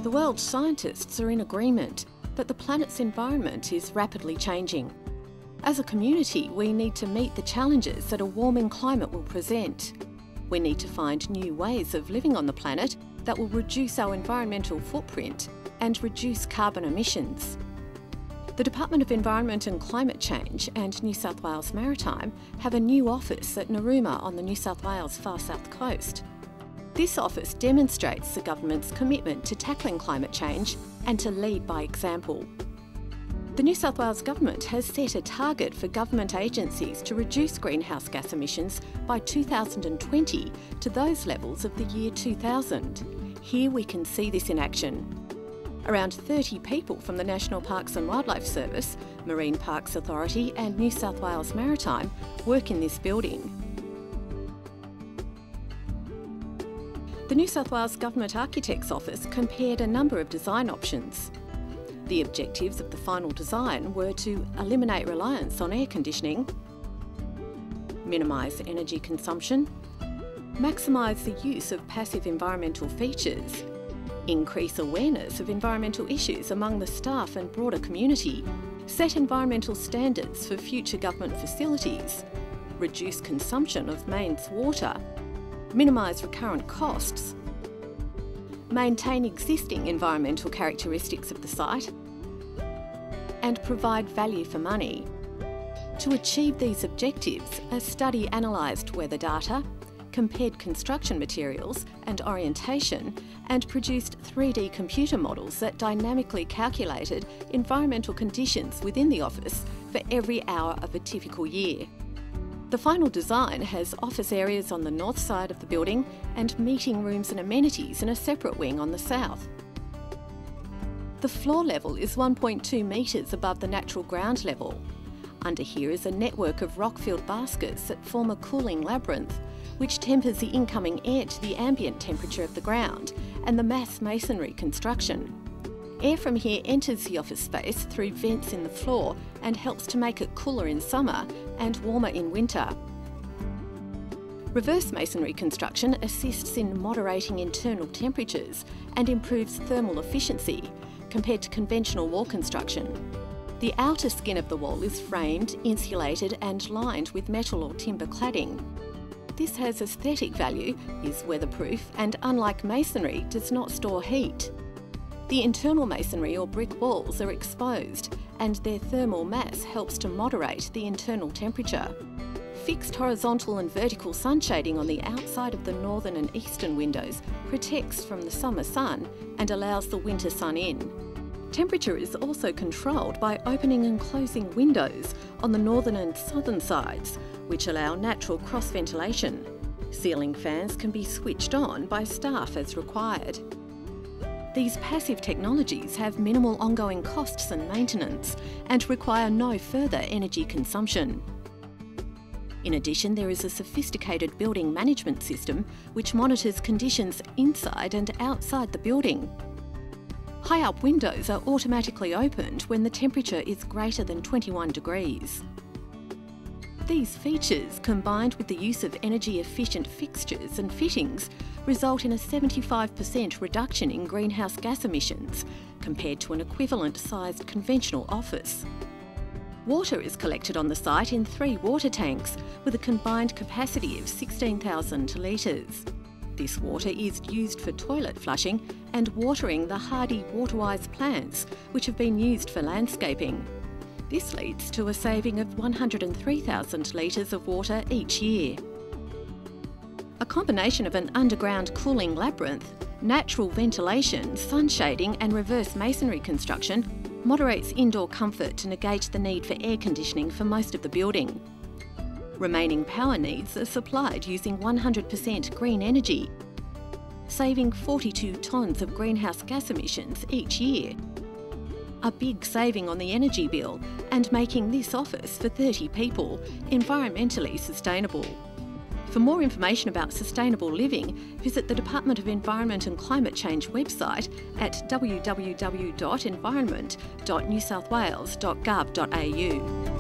The world's scientists are in agreement that the planet's environment is rapidly changing. As a community, we need to meet the challenges that a warming climate will present. We need to find new ways of living on the planet that will reduce our environmental footprint and reduce carbon emissions. The Department of Environment and Climate Change and New South Wales Maritime have a new office at Narooma on the New South Wales far south coast. This office demonstrates the government's commitment to tackling climate change and to lead by example. The New South Wales Government has set a target for government agencies to reduce greenhouse gas emissions by 2020 to those levels of the year 2000. Here we can see this in action. Around 30 people from the National Parks and Wildlife Service, Marine Parks Authority and New South Wales Maritime work in this building. The New South Wales Government Architect's Office compared a number of design options. The objectives of the final design were to eliminate reliance on air conditioning, minimise energy consumption, maximise the use of passive environmental features, increase awareness of environmental issues among the staff and broader community, set environmental standards for future government facilities, reduce consumption of mains water, minimise recurrent costs, maintain existing environmental characteristics of the site, and provide value for money. To achieve these objectives, a study analysed weather data, compared construction materials and orientation, and produced 3D computer models that dynamically calculated environmental conditions within the office for every hour of a typical year. The final design has office areas on the north side of the building and meeting rooms and amenities in a separate wing on the south. The floor level is 1.2 metres above the natural ground level. Under here is a network of rock-filled baskets that form a cooling labyrinth, which tempers the incoming air to the ambient temperature of the ground and the mass masonry construction. Air from here enters the office space through vents in the floor and helps to make it cooler in summer and warmer in winter. Reverse masonry construction assists in moderating internal temperatures and improves thermal efficiency compared to conventional wall construction. The outer skin of the wall is framed, insulated and lined with metal or timber cladding. This has aesthetic value, is weatherproof and, unlike masonry, does not store heat. The internal masonry or brick walls are exposed and their thermal mass helps to moderate the internal temperature. Fixed horizontal and vertical sun shading on the outside of the northern and eastern windows protects from the summer sun and allows the winter sun in. Temperature is also controlled by opening and closing windows on the northern and southern sides, which allow natural cross-ventilation. Ceiling fans can be switched on by staff as required. These passive technologies have minimal ongoing costs and maintenance and require no further energy consumption. In addition, there is a sophisticated building management system which monitors conditions inside and outside the building. High-up windows are automatically opened when the temperature is greater than 21 degrees. These features, combined with the use of energy-efficient fixtures and fittings, result in a 75% reduction in greenhouse gas emissions compared to an equivalent-sized conventional office. Water is collected on the site in 3 water tanks with a combined capacity of 16,000 litres. This water is used for toilet flushing and watering the hardy water-wise plants which have been used for landscaping. This leads to a saving of 103,000 litres of water each year. A combination of an underground cooling labyrinth, natural ventilation, sun shading and reverse masonry construction moderates indoor comfort to negate the need for air conditioning for most of the building. Remaining power needs are supplied using 100% green energy, saving 42 tonnes of greenhouse gas emissions each year. A big saving on the energy bill and making this office for 30 people environmentally sustainable. For more information about sustainable living, visit the Department of Environment and Climate Change website at www.environment.newsouthwales.gov.au.